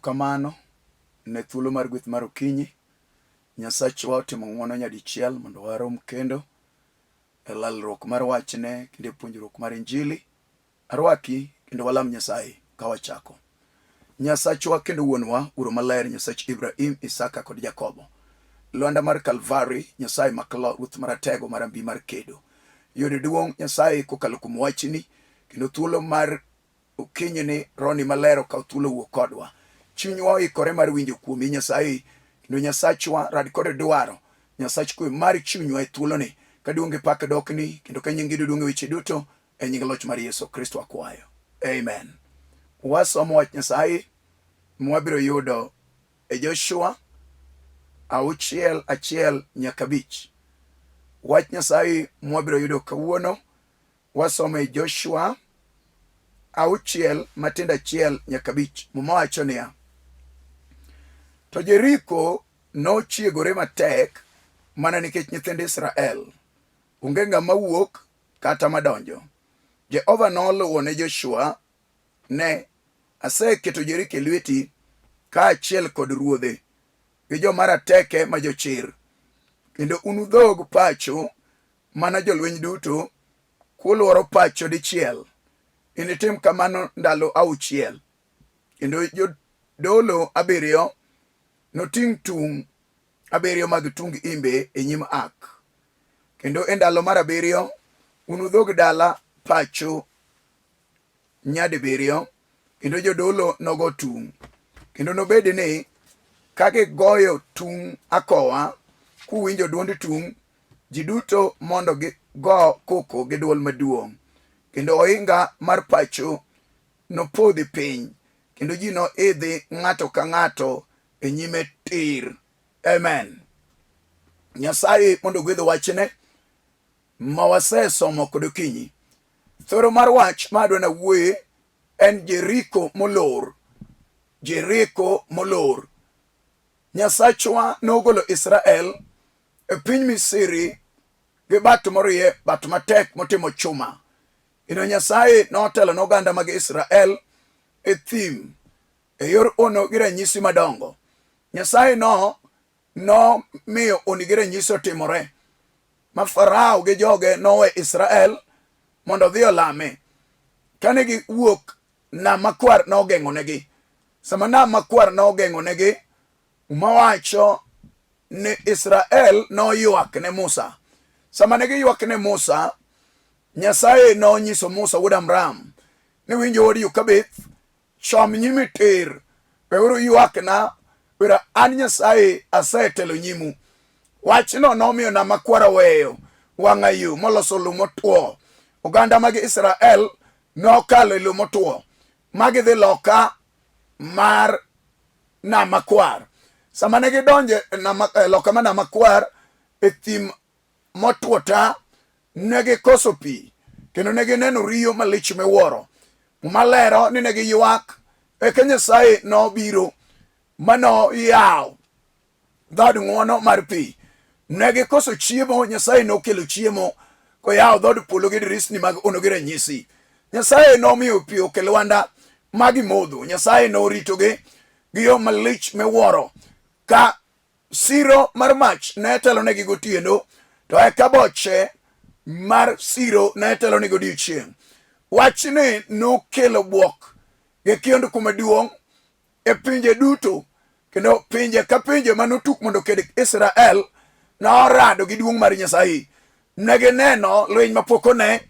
Erokamano ne thuolo mar gweth mar okinyi. Nyasachwa otimo ng'wono nyadichiel mondo warom kendo e lalruok mar wachne kendo e puonjruok mar Injili. Arwaki kendo walam Nyasaye ka wachako. Nyasachwa kendo wuonwa, Uro maler, Nyasach Ibrahim, Isaka kod Jakobo. Lwanda mar Kalvari, Nyasaye makalo ruoth maratego marambi mar kedo. Yode duong' Nyasaye kokalo kuom wachni kendo thuolo mar okinyi ni roni malero ka thuolo wuok kodwa. Chunywa oikore mar winjo kuomi Nyasaye, kendo Nyasachwa rad kod dwaro. Nyasach kwe mar chunywa e thuolo ni ka duonge pak dokni kendo ka nyingi duonge weche duto e nying loch mar Yesu Kristo akwayo. Amen. Wasomo wach Nyasaye mwabiro yudo e Joshua 6:1 nyaka 5. Wach Nyasaye mwabiro yudo kawuono wasomo e Joshua 6:1 nyaka 5. Muma wacho niya: To Jeriko nochiegore matek mana nikech nyithind Israel. Onge ng'ama wuok kata madonjo. Jehova noluwo ne Joshua, ne aseketo Jeriko e lweti kaachiel kod ruodhe gi joma rateke ma jochir, kendo unudhog pacho mana jolweny duto kuluoro pacho dichiel. Initim kamano ndalo 6, kendo jodolo 7 noting' tung 7 mag tung imbe e nyim Ak. Kendo e ndalo mar 7 unudhog dala pacho nyadi 7, kendo jodolo nogo tung. Kendo nobed ni kagigoyo tung akowa, kuwinjo duond tung, ji duto mondo gigo koko gi dwol maduong'. Kendo ohinga mar pacho nopodhi piny, kendo ji noidhi ng'ato ka ng'ato e nyime tir. Amen. Nyasaye mondo gwedho wachne ma wasesomo kod okinyi. Thoro mar wach ma adwa na wuoye en Jeriko molor. Jeriko molor. Nyasachwa nogolo Israel e piny Misri gi bat morie, bat matek motimo chuma. Ino Nyasaye notelo n'oganda mag Israel e thim e yor ono gi ranyisi madongo. Nyasaye no miyo oni gi ranyisi otimore, ma Farao gi joge nowe Israel mondo dhi olame. Kane gi wuok, nam makwar nogeng'o negi. Sama nam makwar nogeng'o negi, umawacho ni Israel noywak ne Musa. Sama ne giywak ne Musa, Nyasaye nonyiso Musa wuod Amram ni winjo wuod Yukabeth, chom nyimi tir, weuru ywakna, wera an Nyasaye asetelo nyimu. Wachno nomiyo nam makwar oweyo wang'a yo moloso lo motwo. Oganda mag Israel nokalo lo motwo magidhi loka mar nam makwar. Sama ne gidonje loka mar nam makwar e thim motwo ta, ne gikoso pi, kendo ne gineno riyo malich miwuoro. Malero ni ne giywak, eka Nyasaye nobiro mano yaw dhod ng'wono mar pi. Ne gikoso chiemo, Nyasaye nokelo chiemo koyaw dhod polo gi dirisni mag ono gi ranyisi. Nyasaye nomiyo pi okel lwanda magimodho. Nyasaye noritogi gi yo malich miwuoro, ka siro mar mach ne telo negi gotieno, to eka boche mar siro ne telo negi godiechieng'. Wachni nokelo buok gi kiondko maduong' e pinje duto, kendo pinje ka pinje manotuk mondo ked Israel norado gi duong' mar Nyasaye. Ne gineno lweny mapok one,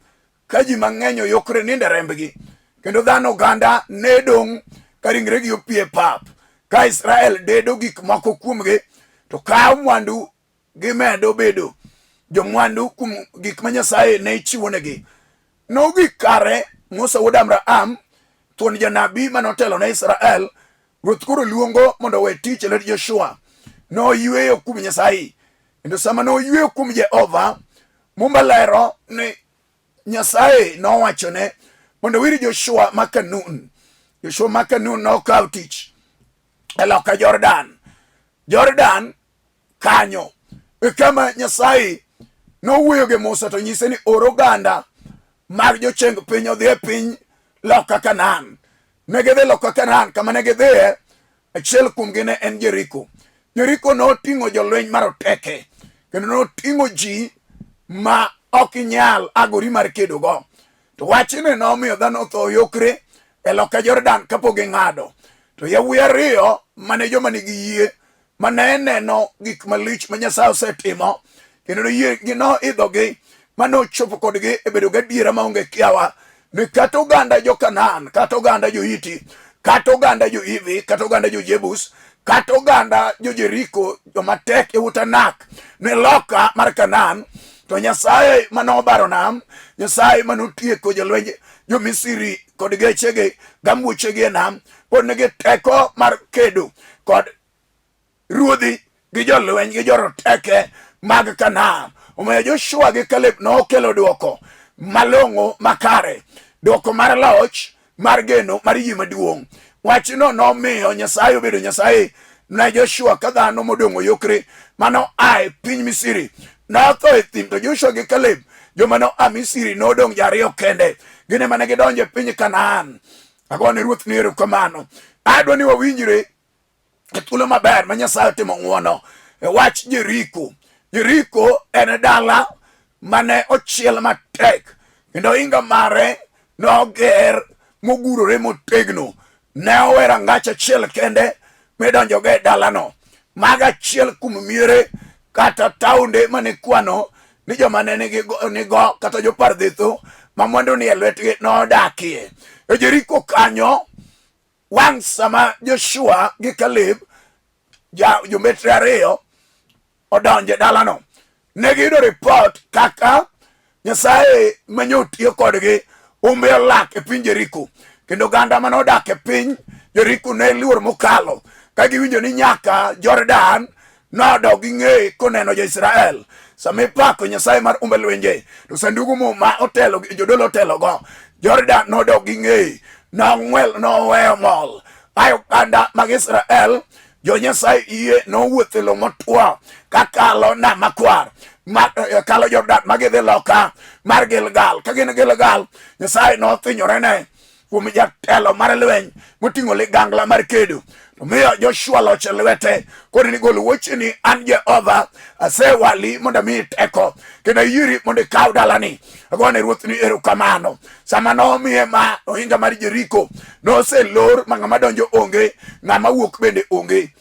ka ji mang'eny oyokre ninde rembgi, kendo dhano oganda ne dong' ka ringregi opie pap. Ka Israel dedo gik moko kuomgi, to ka mwandu gimedo bedo jomwandu kuom gik ma Nyasaye ne chiwo negi. Nogik kare Musa wuod Abraham, thuon janabi manotelo ne Israel, ruoth koro luongo mondo we tich e lwet Joshua. Noyweyo kuom Nyasaye, kendo sama noyweyo kuom Jehova, Muma lero ni Nyasaye nowachone mondo wir Joshua maka Nun. Joshua maka Nun nokawo tich e loka Jordan kanyo e kama Nyasaye nowuoyo gi Musa, to nyise ni oro oganda mag jocheng piny odhi e piny loka Kanaan. Ne gidhi loka Kanaan. Kama ne gidhiye, achiel kuomgi ne en Jeriko. Jeriko noting'o jolweny maroteke, kendo noting'o ji ma ok nyal agori mar kedo go. To wachni nomiyo dhano tho yokre e loka Jordan kapok ging'ado. To yawuoyi ariyo mane joma nigi yie mane neno gik malich ma Nyasaye osetimo, kendo yiegi noidhogi manochopo kodgi e bedo gadiera maonge kiawa ni kata oganda jo-Kanaan, kata oganda jo-Hiti, kata oganda jo-Hivi, kata oganda jo-Jebus, kata oganda jo-Jeriko, jomatek yawuot Anak ne loka mar Kanaan, to Nyasaye manobaro nam, Nyasaye manotieko jolwenj jo-Misri kod gechegi gambuchegi e nam, pod nigi teko mar kedo kod ruodhi gi jolweny gi joroteke mag Kanaan. Omiyo Joshua gi Caleb nokelo duoko malong'o makare, duoko mar loch mar geno mar yie maduong'. Wachno nomiyo Nyasaye obedo Nyasaye na Joshua ka dhano modong'o yokre mano ae piny Misri notho e thim. To Joshua gi Caleb, joma no a Misri, nodong' ji ariyo kende, gine mane gidonjo e piny Kanaan. Agone Ruoth ni erokamano. Adwa ni wawinjre e thuolo maber ma Nyasaye otimo ng'wono e wach Jeriko. Jeriko en dala mane ochiel matek, kendo inga mare noger mogurore motegno. Ne owera ngach achiel kende midonjo go e dalano. Maga achiel kuom miere kata taunde mane kwano ni joma ne nigo kata jopar dhetho ma mwandu ni e lwetgi nodakie. E Jeriko kanyo, wang' sama Joshua gi Caleb, jombetre ariyo, odonje dalano, ne giyudo report kaka Nyasaye manyotiyo kodgi umbe olak e piny Jeriko. Kendo ganda manodak e piny Jeriko ne luor mokalo, ka giwinjo ni nyaka Jordan nodog ging'e koneno jo-Israel. Sama ipako Nyasaye mar umbe lwenje, to sandugu muma otelo, jodolo otelo go, Jordan nodog ging'e, noweyo mol. Ayo ganda mag Israel, jo-Nyasaye iye nowuotho lo motwo kakalo nam makwar, kalo Jordan magidhi loka mar Gilgal. Ka gin Gilgal, Nyasaye nothinyorene kuom jatelo mar lweny moting'o ligangla mar kedo. To miyo Joshua loch e lwete, koni ni golo wuoche ni an Jehova asewali mondo mi teko, kendo yiri mondo ikaw dalani. Agone Ruoth ni erokamano. Sama nomiye ma ohinga mar Jeriko noselor, ma ng'ama donjo onge, ng'ama wuok bende onge.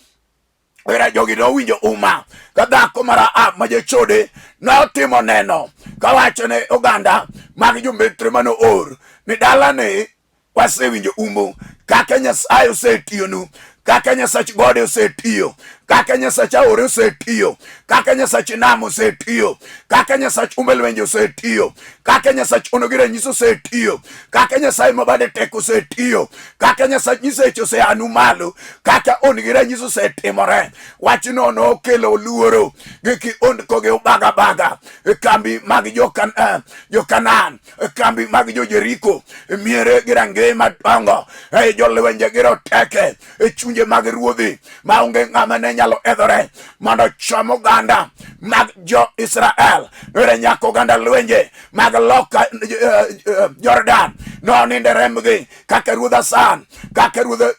Wera jogi nowinjo uma ka dhako mar Ahab ma jachode notimo neno kawacho ne oganda mag jombetre mano or ni dalani wasewinjo umo, kaka Nyasaye osetiyonu, kaka Nyasach gode osetiyo, kaka Nyasach aore osetiyo, kaka Nyasach nam osetiyo, kaka Nyasach umbe lwenje osetiyo, kaka Nyasach ono gi ranyisi osetiyo, kaka Nyasaye mabade tek osetiyo, kaka Nyasach nyiseche oseanu malo, kaka on gi ranyisi osetimore. Wachno nokelo luoro gi kiondko gi ubagabaga e kambi mag jo-Kanaan, e kambi mag jo-Jeriko, e miere gi rangeye madongo, e jolwenje gi roteke, e chunje mag ruodhi maonge ng'ama ne nyalo edhore mondo chom oganda mag jo-Israel. Ere nyaka oganda lwenje mag loka Jordan noninde remgi, kaka ruodh Asan, kaka ruodh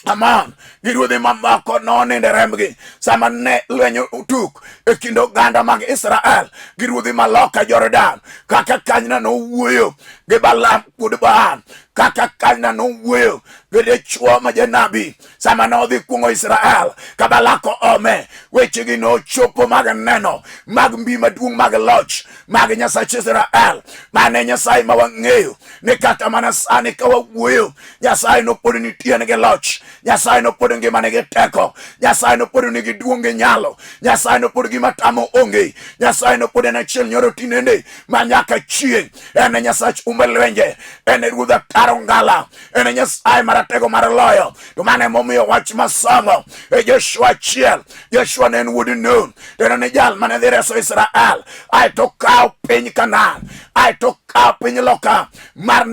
Aman gi ruodhi mamoko noninde remgi sama ne lweny utuk e kind oganda mag Israel gi ruodhi maloka Jordan. Kaka kanyna nowuoyo gi Balaam kod Baan, kaka kanyna nowuoyo gi dichuo ma janabi sama nodhi kuong'o Israel ka Balako ome. Wechegi nochopo mag neno mag mbi maduong' mag loch mag Nyasach Israel, mane Nyasaye ma wang'eyo ni kata mana sani ka wawuoyo, Nyasaye nopod nitie nigi loch, Nyasaye nopod ngimane gi teko, Nyasaye nopod nigi duong' gi nyalo, Nyasaye nopod gima tamo onge, Nyasaye nopod en achiel nyoro tinende ma nyaka chieng'. En Nyasach umbe lwenje, en ruodh ataro ngala, en Nyasaye maratego mar loyo. To mane momiyo wach masomo e Joshua achiel, Joshua ne en wuod Nun, to en jal mane dhi reso Israel ae to kawo piny Kanaan, ae to kawo piny loka mar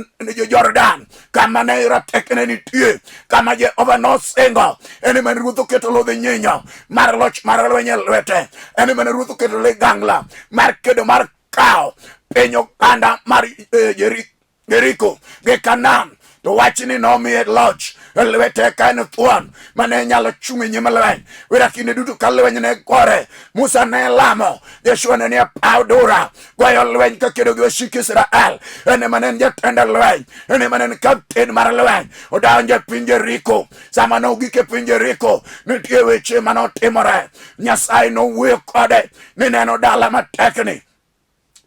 Jordan, kama ne ratekne nitie, kama Jehova nosingo. En man ruoth oketo lodhi nyinyo mar loch mar lweny e lwete, en man ruoth oketo ligangla mar kedo mar kawo piny oganda mar Jeriko gi Kanaan. to wach ni nomiye loch lwete ka en thuon mane nyalo chung' e nyim lweny. Wira kinde duto ka lweny ne gore, Musa ne lamo, Joshua ne nie paw Dura goyo lweny ka kedo gi wasik Israel. Ene mane en jatend lweny, ene mane en kapten mar lweny. Odonjo e piny Jeriko. Sama nogik e piny Jeriko, nitie weche manotimore. Nyasaye nowuoyo kode ni neno dala matekni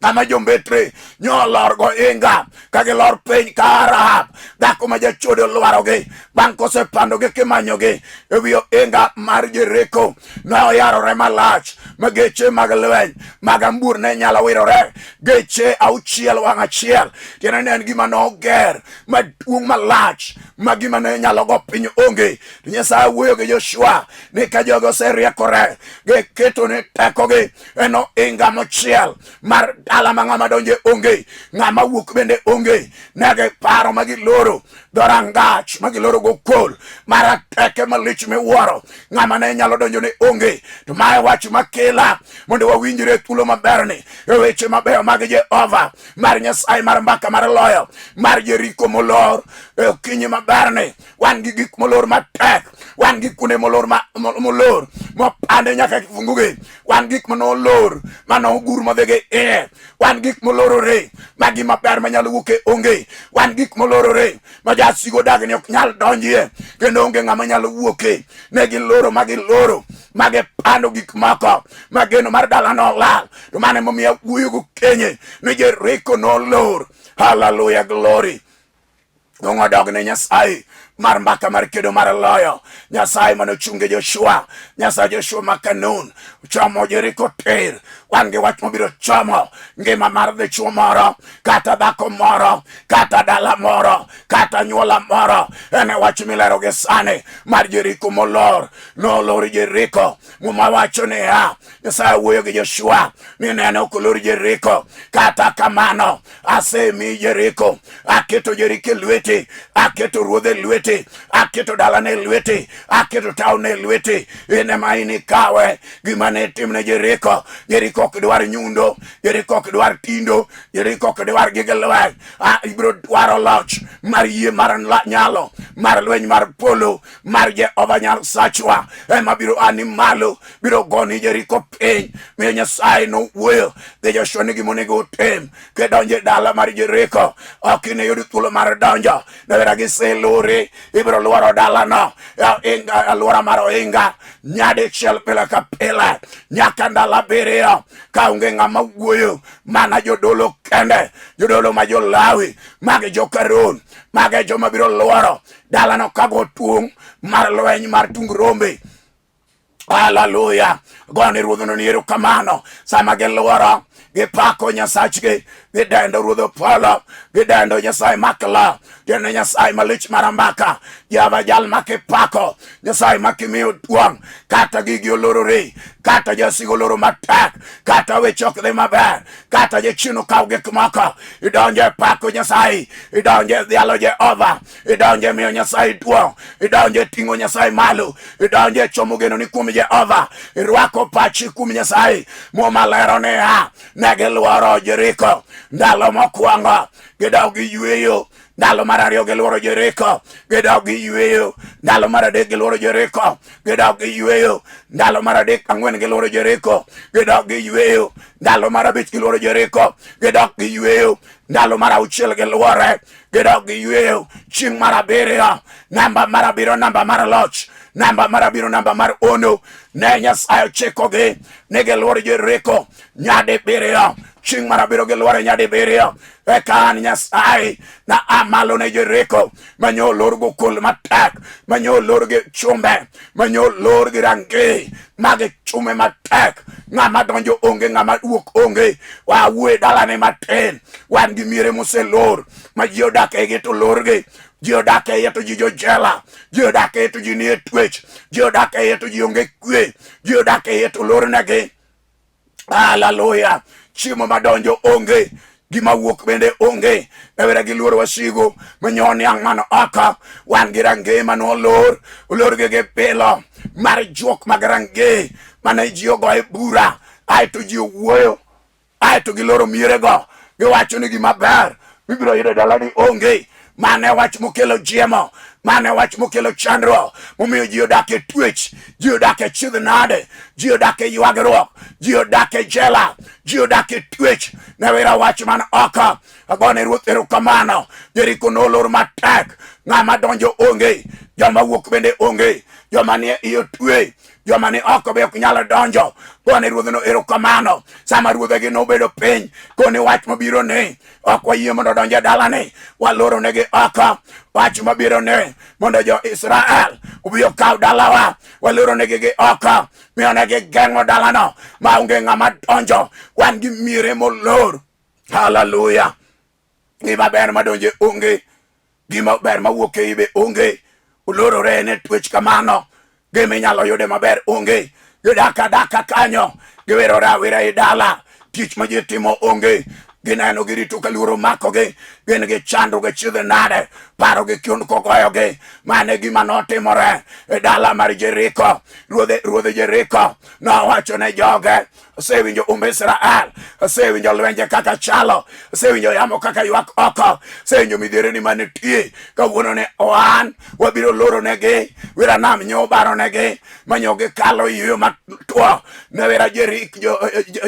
kama jombetre nyolor go inga kagilor piny ka Rahab dhako ma jachode olwarogi bang' kosepandogi kimanyogi ewi inga mar Jeriko. Noyarore malach ma geche mag lweny mag ambur ne nyalo wirore, geche 6 wang' achiel. Tiende ne en gima noger maduong' malach ma gima ne nyalo go piny onge. Nyasaye wuoyo gi Joshua ni ka jogo oseriekore giketo ni tekogi eno inga mochiel mar dala ma ng'ama donje onge, ng'ama wuok bende onge. Nege paro magiloro dhorangach magiloro go kol marateke malich miwuoro, ng'ama ne nyalo donjo ne onge. To mae wach makela mondo wawinjre thuolo maberni e weche mabeyo mag Jehova mar Nyasaye mar mbaka mar loyo mar Jeriko molor. E okinyi maberni wan gi gik molor matek, wan gi kuonde molor molor mopande nyaka kifunguge, wan gik manolor manogur modhege iye, wan gik molorore ma gima ber manyalo wuok e onge, wan gik molorore ma jasigo dagni ok nyal donjie kendo onge ng'ama nyalo wuoke. Ne giloro magiloro magipando gik moko mageno mar dala nolal. To mane momiyo wuoyo gokenye ni Jeriko nolor. Hallelujah, glory. Dongodogne Nyasaye mar mbaka mar kedo mar loyo, Nyasaye manochunge Joshua, Nyasaye Joshua Makanun chomo Jeriko ter. Wan gi wach mobiro chomo ngima mar dichuo moro kata dhako moro kata dala moro kata nyuola moro. Ene wach milero gi sani mar Jeriko molor. Nolor Jeriko. Muma wacho ni Nyasaye wuoyo gi Joshua ni nene ok olor Jeriko, kata kamano asemi Jeriko, aketo Jeriko lwete, aketo ruodhe lwete, aketo dalane lwete, aketo taune lwete. Ene ma inikawe gima ne timne Jeriko. Jeriko ok dwar nyundo, Jeriko ok dwar tindo, Jeriko ok dwar gige lweny. Ibiro dwaro loch mar yie mar nyalo mar lweny mar polo mar Jehova Nyasachwa ema biro ani malo biro goni Jeriko piny. Miyo Nyasaye no wuoyo gi Joshua ni gimonego otim kedonje dala mar Jeriko. Ok ine yudi thuolo mar donjo, nevera giselore. Ibiro lwaro dala no inga alwora mar oinga nyadichiel pile ka pile nyaka ndalo 7 ka onge ng'ama wuoyo, mana jodolo kende, jodolo ma Jolawi mag Jokaron mag joma biro lwaro dala no kago tuong' mar lweny mar tung rombe. Hallelujah. Goni ruodhono ni erokamano sama gilworo gipako Nyasachgi, gidendo ruodho polo, gidendo Nyasaye makla, tiende Nyasaye malich mar mbaka, Jehova jal makipako, Nyasaye makimiyo duong'. Kata gigi olorore, kata jasigo oloro matek, kata weche ok dhi maber, kata jachien okaw gik moko, idonje pako Nyasaye, idonje dhialo Jehova, idonje miyo Nyasaye duong', idonje ting'o Nyasaye malo, idonje chomo geno ni kuom Jehova, irwako pachi kuom Nyasaye. Muma lero ni negilworo Jeriko ndalo mokwongo, gidog giyweyo. Ndalo mar ariyo gilworo Jeriko, gidog giyweyo. Ndalo mar adek gilworo Jeriko, gidog giyweyo. Ndalo mar adek ang'wen gilworo Jeriko, gidog giyweyo. Ndalo mar abich gilworo Jeriko, gidog giyweyo. Ndalo mar auchiel gilwore, gidog giyweyo. Chieng' mar 7, namba mar 7, namba mar loch, namba mar 7, namba mar ono. Ne Nyasaye ochikogi ni gilwor Jeriko nyadi 7. Chieng' mar 7 gilwore nyadi 7. Eka an Nyasaye na amalo ne Jeriko manyo lor go kol matek, manyo lor gi chumbe, manyo lor gi rangi mag chume matek. Ng'ama donjo onge, ng'ama wuok onge. Wawuoyo dalane matin, wan gi miere moselor ma ji odak e gi to lorgi. Ji odak e iye to ji jojela, ji odak e iye to ji nie twech, ji odak e iye to ji onge kwe, ji odak e iye to lornegi. Hallelujah. Chiemo madonjo onge, gima wuok bende onge. Ewera gi luoro wasigo manyoni ang' mano oko. Wan gi range manolor, olor gi pilo mar juok mag range mane ji ogoye bura, aeto ji owuoyo, aeto giloro miere go, giwacho ni gima ber mibiro yudo dalani onge. mane wach mokelo jiemo, mane wach mokelo chandruok, momiyo ji odak e twech, ji odak e chidh nade, ji odak e ywagruok, ji odak e jela, ji odak e twech. Ne wira wach man oko, agone Ruoth erokamano. Jeriko nolor matek, ng'ama donjo onge, joma wuok bende onge, joma nie iyo twe, joma ni oko be ok nyalo donjo. Gone Ruodhno erokamano. Sama ruodhegi nobedo piny, koni wach mabiro ni, ok wayie mondo donjo e dalani, waloro negi oko. Wach mabiro ni, mondo jo Israel ubi okaw dalawa, waloro negi gi oko, miyo negi geng'o dalano, maonge ng'ama donjo. Wan gi miere molor. Hallelujah. Gima ber madonje onge, gima ber mawuok e ibe onge, ulorore ne twech kamano, gima inyalo yude maber onge, gidaka daka kanyo, giwerore awera i dala, tich ma ji timo onge, gineno girito ka luoro makogi, gin gi chandruok e chidh nade, paro gi kiun kogoyogi. Mane gima notimore e dala mar Jeriko. Ruodh Jeriko nowacho ne joge, asewinjo Israel, asewinjo lwenje kaka chalo, asewinjo yamo kaka ywak oko, asewinjo midhiere ni manitie. Kawuono ne oan wabiro loro negi, wira nam nyo baro negi, manyo gikalo yo matuo, ne wira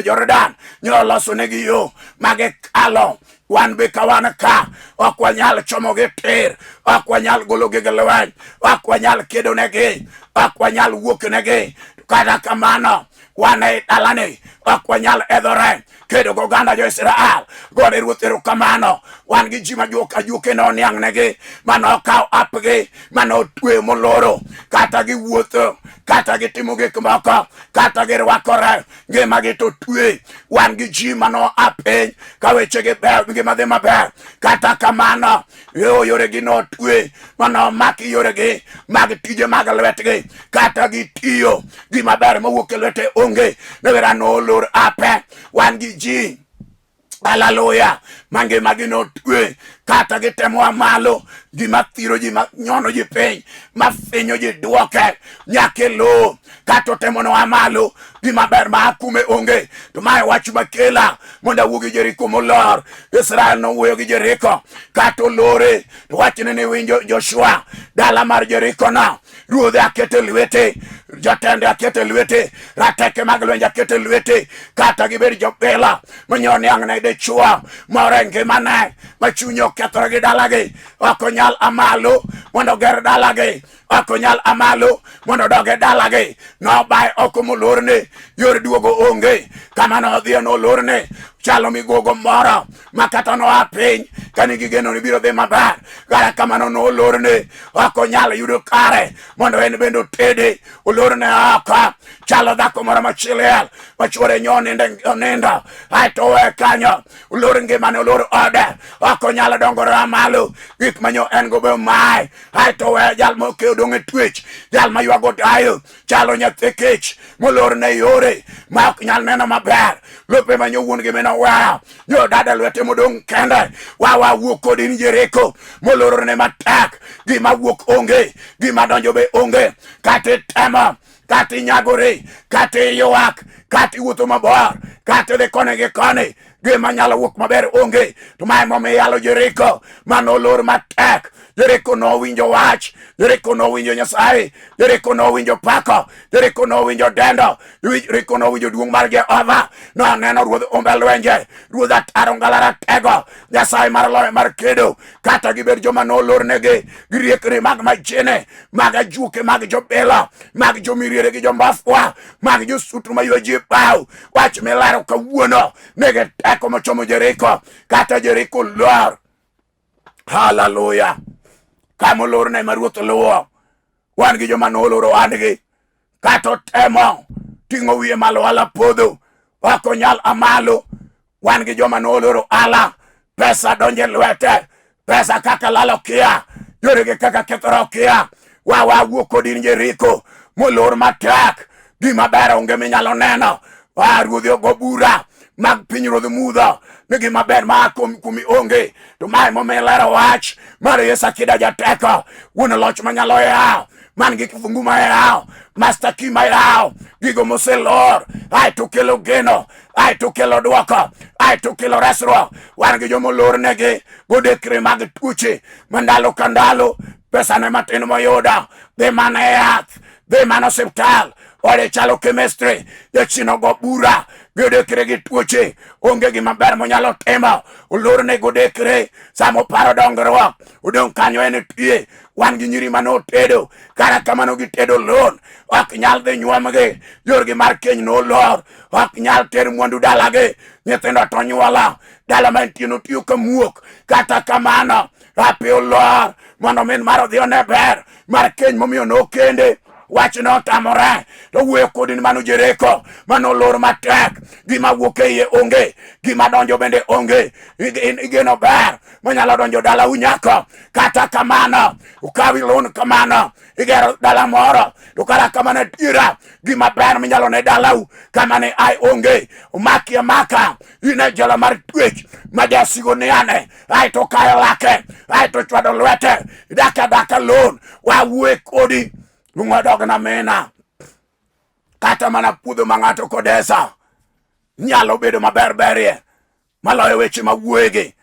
Jordan nyo loso negi yo magikalo. Wan be kawan ka, ok wanyal chomo gi tir, ok wanyal golo gi lweny, ok wanyal kedo negi, ok wanyal wuok negi. Kata kamano, wan e dalani, ok wanyal edhore kedo go ganda jo Israel. Gone Ruoth erokamano. Wan gi ji majuok ajuoke no niang' negi, mano kaw apgi, mano twe moloro, kata gi wuotho, kata gi timo gik moko, kata gi rwakore, ngima gi to twe. Wan gi ji mano apiny, ka weche gi ber, ngima dhi maber. Kata kamano, yore gi no twe, mano maki yore gi mag tije mag lwetgi, kata gi tiyo, gima ber mawuok e lwete onge, ne wera no lor ape. Wan gi ji, hallelujah, mangima gi no twe, kata gitemo malo, gima thiro ji, nyono ji piny, mafinyo ji duoke nyake lo, kato temo no amalo, gima ber ma akume onge. To mae wach makela monda wugi Jeriko molor. Israel no wuyo gi Jeriko, kato lore. To wachne ne winjo Joshua, dala mar Jeriko na, ruodhe akete lwete, jatende akete lwete, rateke mag lwenje akete lwete, kata gibed jobela manyoni angne de chua morenge mane machunyo kethore gi dalagi, ok onyal amalo mondo ger dalagi, ok onyal amalo mondo doge dalagi. No bai oko molorne, yor duogo onge. Kama no odhiyo no lorne, chalo migogo moro makata no apiny, kani gigeno ni biro dhi maber. Gara kamano no lorne, ok onyal yudo kare mondo en bendo tede. Olorne oko, chalo dhako moro machiliel, machuore onindo, aeto we kanyo. Olor ngimane, olor ode, ok onyal dongore malo, gik manyo en go be mae. Aeto we jal moke odong' e twech, jal maywago dayo, chalo nyathi kech, molorne yore ma ok nyal neno maber. Lope manyo wuon gi meno weyo, nyo dada lwete modong' kende. Wawa wuok kodi ni Jeriko, molorne matek, gima wuok onge, gima donjo be onge. Kati temo, kati nyagore, kati ywak, kati wuotho mabor, kati dhi kone gi kone, gima nyalo wuok maber onge. To mae momiyalo Jeriko manolor matek. Jeriko no winjo wach, Jeriko no winjo Nyasaye, Jeriko no winjo pako, Jeriko no winjo dendo, Jeriko no winjo duong' mar Jehova. No neno ruodh ombe lwenje, ruodh ataro ngalara tego, Nyasaye mar loyo mar kedo. Kata gibed joma nolor negi, giriekre mag majene, mag ajuoke, mag jobela, mag jomiriere gi jombafwa, mag josutru maywa ji pau. Wach milaro kawuono, nege teko mochomo Jeriko, kata Jeriko lor. Hallelujah. Kamo lorne ma Ruoth luwo, wan gi joma noloro wadgi, kato temo ting'o wiye malo ala podho, ok onyal amalo. Wan gi joma noloro ala, pesa donje lwete, pesa kaka lalo kia, yore gi kaka kethoro kia. Wawa wuok kodi ni Jeriko molor matek, gima ber onge minyalo neno. Ruodhi ogo bura, mag pinyruodh mudho ni gima ber ma kumi onge. To mae momiyo lero wach mar Yesu Akida Jateko, wuon loch manyalo yawo, man gi kifungu ma yawo, Master Key ma yawo, gigo moselor, ai to kelo geno, ai to kelo duoko, ai to kelo resruok. Wan gi jomo lor negi godekre mag tuoche mandalo kandalo, pesane matin moyudo, dhi mana e yath, dhi mana osiptal, ode chalo chemistry, jachino go bura, godekre gi tuoche, onge gima ber monyalo timo, olor ne godekre, samo paro dongruok, udong kanyo en tie. Wan gi nyiri manotedo, kara kamano gitedo lon, ok nyal dhi nyuomgi, yorgi mar keny nolor, ok nyal ter mwandu dalagi, nyithindo to nyuola, dala mantieno tiyo kamuok. Kata kamano rapi olor, mondo min mar odhi one ber mar keny momiyo nokende. Wach no tamore, to wuoyo kodi ni mano Jeriko, mano lor matek, gima wuok e iye onge, gima donjo bende onge, igeno ber manyalo donjo dala unyako. Kata kamano ukawi lon kamano, igero dala moro, to kara kamano tira gima ber manyalo ne dalau, kamane ai onge. Umaki amaka, ine jala mar twech, majasigo niane, ai to kayo lake, ai to chwado lwete, daka lon, wuoyo kodi lungodog na mena. Kata mana puodho ma ng'ato kodesa nyalo bedo maber berie maloyo weche mawuoyegi.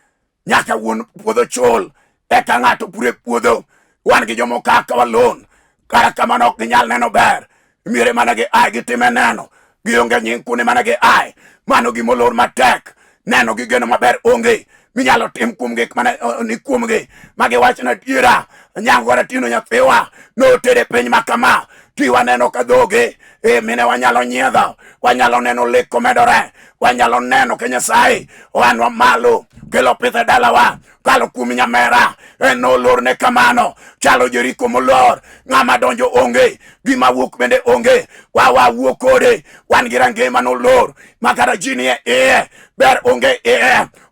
Nyaka wuon puodho chul eka ng'ato pure puodho. Wan gi jomo kaka walon, kara kamano ok ginyal neno ber, miere mana gi ai gitime neno, gionge nying kune mana gi ai, mano gimolor matek. Neno gi geno maber onge, minyalo tim kuom gik mane ni kuomgi, magiwachna diera. Nyango ratino nyathiwa no tere piny makama, tiwa neno ka dhoge mine wanyalo nyiedho, wanyalo neno lek komedore, wanyalo neno ke Nyasaye oanwa malo, kelo pith dalawa, kalo kuom nyamera no lor ne kamano, chalo Jeriko molor, ng'ama donjo onge, gima wuok bende onge. Wuok kode, wan gi rangema no lor, makara jini e ber onge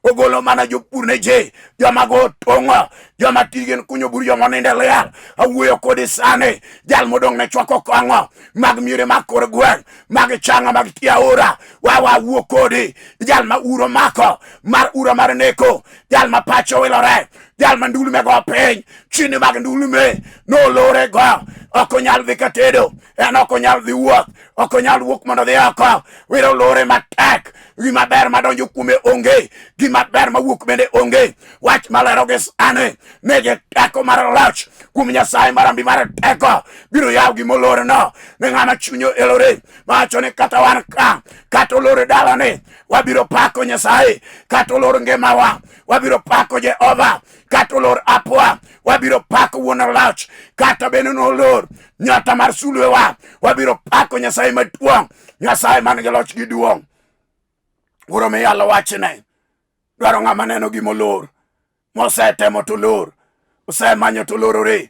ogolo mana jopur ne je, joma go tongo, joma tigen kunyo buru, joma ninde leal. Awuoyo kode sane, jal modong ne chwako kongo, mag miere mag kor gweng, mag changa, mag tia ora. Wuok kode, jal ma uro mako, mar uro mar neko, jal ma pacho wilore, jal ma ndulume go piny, chini mag ndulume no lore go. Okonyal dhi katedo, en okonyal dhi wuoth, okonyal wuok mondo dhi oko, wiro lore matek. Gima ber madonjo kume onge, gima ber mawuok bende onge. Wach malero gi sane, nege teko mar loch kuom Nyasaye marambi mar teko biro yaw gimolore no ne ng'ama chunyo elore. Mawacho ni kata wan ka, kata olore dalane, wabiro pako Nyasaye. Kata olor ngimawa, wabiro pako Jehova. Kata olor apwa, wabiro pako wuon loch. Kata bende nolor nyota mar sulwewa, wabiro pako Nyasaye maduong', Nyasaye man gi loch gi duong'. Uro mi yalo wachne, dwaro ng'ama neno gimolor, mosetemo to lor, usemanyo to lorore,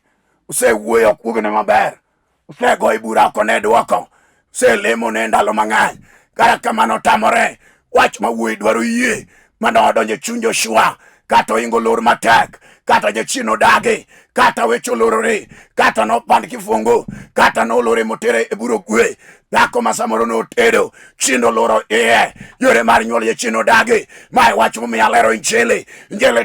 usewuoyo kuogne maber, usegoyo bura kone duoko, uselemo ne ndalo mang'eny. Kara kamano tamore, wach mawuoyi dwaro yie mano odonjo chuny Joshua. Kata oingo lor matek, kata jachino dagi, kata wecho lorore, kata nopand kifungu, kata nolore motere e buro gwe. Dhako ma samoro notedo, chindo loro iye, yore mar nyuol jachino dagi. Mae wach momiyo lero injili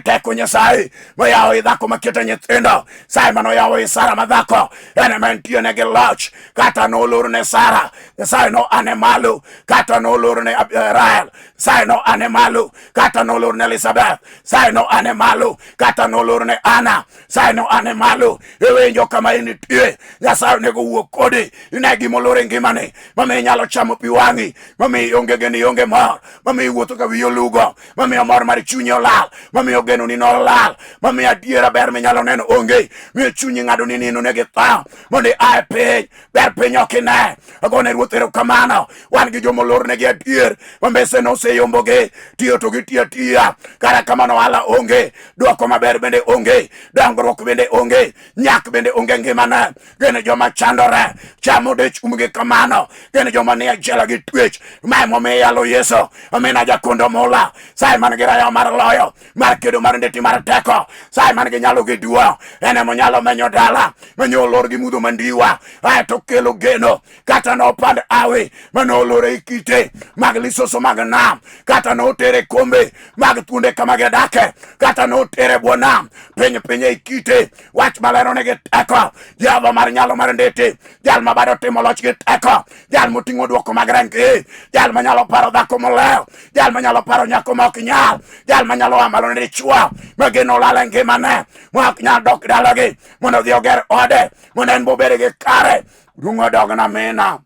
teko Nyasaye moyawo i dhako maketa nyithindo. Saye mano yawo i Sara ma dhako, ene mantie ne gi loch. Kata nolor ne Sara, Nyasaye no ane malo. Kata nolor ne Rahel, Saye no ane malo. Kata nolor ne Elizabeth, Saye no ane malo. Kata nolor ne Ana, Saye no ane malo. Iwinjo kama initie, Nyasaye nego wuok kodi, ine gimolore ngimani. Mami nyalo chamo pi wang'i, mami onge geni onge mor, mami wuotho ka wiyo lugo, mami mor mar chunyi olal, mami ogeno ni nolal, mami adiera ber minyalo neno onge, mi chunyi ng'ado ni nino negi tho, mondi ae piny, ber piny okine. Agone ruoth erokamano, wan gi jomolor negi adier, mambese noseyombogi, tiyo to gitiya tiya. Kara kamano ohala onge, duoko maber bende onge, dongruok bende bende onge, nyak bende onge ngimane. Gin joma chandore, chamo dech umgi kamano. Gin joma nie jela gi twech. Ma momiyo yalo Yesu. Amina jakondo Mula. Sai man gi rayo mar loyo, mar kedo mar ndeti mar teko. Sai man gi nyalo gi duo. Ene mo nyalo menyo dala, menyo lor gi mudho mandiwa. Ae to kelo geno, kata no pand awe, mano lore ikite, mag lisoso mag nam, kata no tere kombe, mag tunde kamage dake, kata no tere buonam, penye ikite, wach malero nege teko, Jehova mar nyalo mar ndete, jal mabado timo loch gi teko, jal moting'o duoko mag range, jal manyalo paro dhako moleo, jal manyalo paro nyako ma ok nyal, jal manyalo amalo ne chua, mageno lala ngimane, ma ok nyal dok dalagi, mondo dhi oger ode, mondo en bobere gi kare, rungo dogna mina.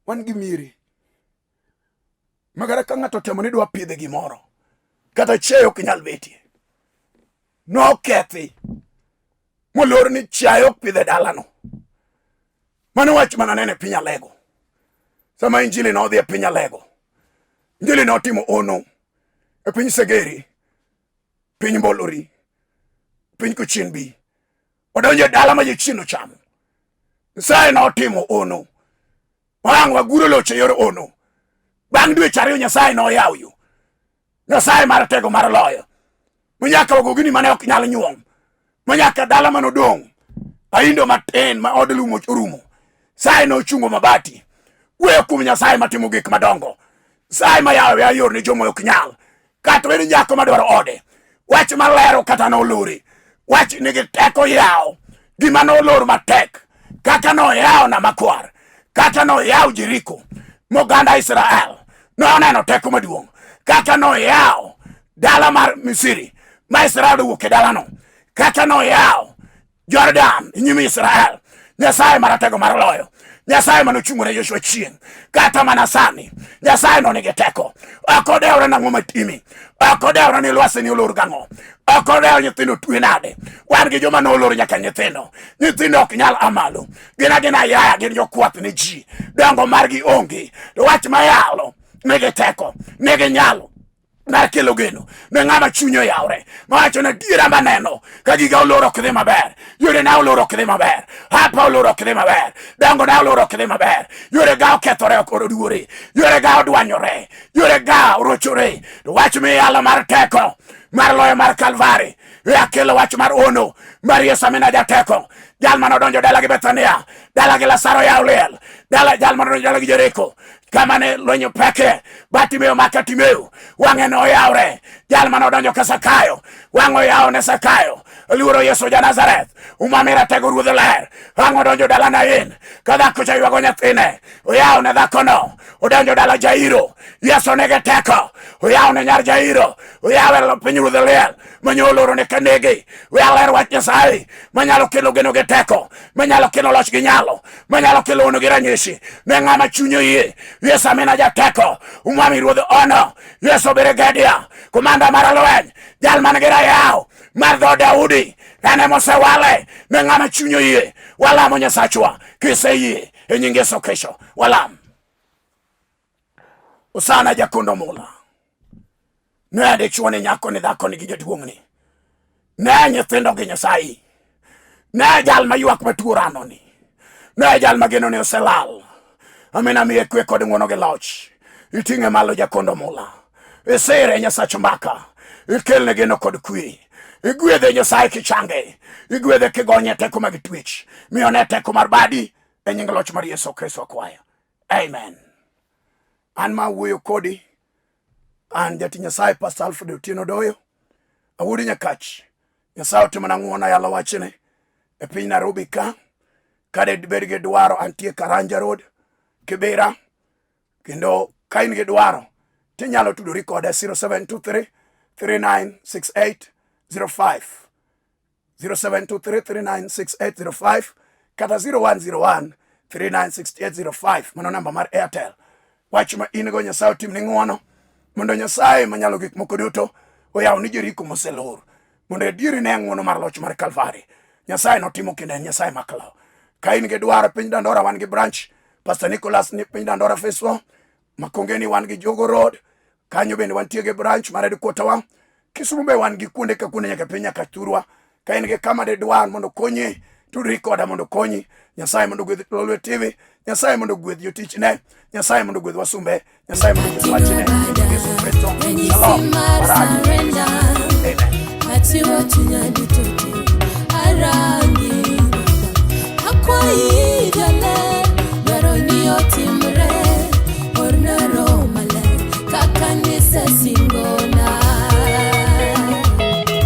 Wan gi miri, magara ka ng'ato temo ni dwa pidhe gimoro, kata chiayo ok nyal betie, nokethi, molor ni chiayo ok pidhe dalano. Mano wach mana nene piny Alego. Sama injili no dhi e piny Alego, injili no timo ono e piny Segeri, piny Mbolori, piny Kuchinbi, odonje dala ma jechino chamo. Nyasaye no timo ono, wang waguro loche yor ono. Bang' dweche ariyo Nyasaye no yawo yo, Nyasaye mar tego mar loyo, manyaka wagogini mane ok nyal nyuom, manyaka dala manodong' aindo matin ma od lumo orumo. Nyasaye no chungo mabati, weyo kum Nyasaye matimo gik madongo, Nyasaye ma yawo ya yor ni jomo ok nyal, kata wene nyako madwaro ode, wach malero kata no lori, wach nigi teko yawo, gima no lor matek, kaka no yawo na makwar, kaka no yawo Jeriko, moganda Israel, no neno teko maduong', kaka no yawo dala mar Misiri, ma Israel wuok e dala no, kaka no yawo Jordan inyime Israel. Nyasaye maratego mar loyo, Nyasaye manochung'one Joshua chien, kata mana sani, Nyasaye no nigi teko. Okodewre nang'o matimi, okodewre ni lwasi ni olor gang'o, okodewre nyithindo tue nade. Wan gi joma nolor nyaka nyithindo ok nyal amalo, gina yaya, gin jokwath ne ji, dongo margi onge, to wach mayalo nigi teko, nigi nyalo mar kelo geno ne ng'ama chunyo yawre, mawacho na diera maneno ka giga olor ok dhi maber, yore na olor ok dhi maber, hapa olor ok dhi maber, dongo na olor ok dhi maber, yore ga okethore ok oduore, yore ga odwanyore, yore ga orochore. To wach miyalo mar teko mar loyo mar Kalvari akelo wach mar ono mar Yesu amina jateko, jal manodonjo dala gi Bethania, dala gi Lazaro yaulel, dala jal manodonjo dala gi Jeriko, kama ne lwenyo peke, Batimeo makatimeo, wang'e no yawre, jal manodonjo ka Sakayo, wang'o yawo ne Sakayo, luoro Yesu ja Nazareth, umamira tego ruodh ler, wang'o donjo dala na in, ka dhako cha ywago nyathine, oyawo ne dhako no, odonjo dala Jairo, Yesu nege teko, oyawo ne nyar Jairo, oyawo piny ruodh ler, manyoloro ne kanege, oyawo wach Nyasaye, manyalo kelo geno ge teko, manyalo kelo loch gi nyalo, manyalo kelo ono gi ranyisi, ne ng'ama chunyo yie, Yesu amina jateko, umwami ruodh ono, Yesu Beregedia, komanda mar lweny, jal man gi rayaw mar dho Daudi, ene mosewale, ne ng'ama chunyo yie. Walamo Nyasachwa kiseyie e nying Yesu Kristo, walam. Osana jakondo Mula, ne dichuo ni nyako ni dhako ni gi jaduong'ni, ne nyithindo gi Nyasaye, ne jal mayuak matuo rano ni, ne jal mageno ni oselal, amina miye kwe kod ng'wono gi loch, iting'e malo jakondo Mula, isire Nyasach mbaka, ikelne geno kod kwe, igwedhe Nyasaye kichange, igwedhe kigonye teko mag twich, miyone teko mar badi, e nying loch mar Yesu Kristo akwaya. Amen. An ma wuoyo kodi, an jati Nyasaye Pastor Alfred Otieno Doyo, awuodi Nyakach. Nyasaye otimona ng'wono yalo wachne e piny Nairobi ka, kade dibed gi dwaro antie Karanja Road, Kibera, kendo ka in gi dwaro, tinyalo tudori koda 0723 396805, 0723 396805, kata 0101 396805, mano namba mar Airtel. Wach ma in go Nyasaye otimni ng'wono, mondo Nyasaye manyalo gik moko duto oyaw ni Jeriko moselor, mondo edieri ne ng'wono mar loch mar Kalvari. Nyasaye notimo kinde Nyasaye maklo. Ka in gi dwaro piny Dandora wan gi branch, Pastor Nicholas ni piny Dandora Phase 4, Makongeni wan gi Jogo Road, kanyo bende wantie gi branch mar headquarter wa. Kisumu be wan gi kuonde ka kuonde nyaka piny nyaka Thurwa, ka in gi kama de dwar mondo konyi, tudri koda mondo konyi. Nyasaye mondo gwedh Lolwe TV, Nyasaye mondo gwedh jotichne, Nyasaye mondo gwedh wasumbe, Nyasaye mondo gwedh wachne, Yesu Kristo. Shalom. Baraka. Amen.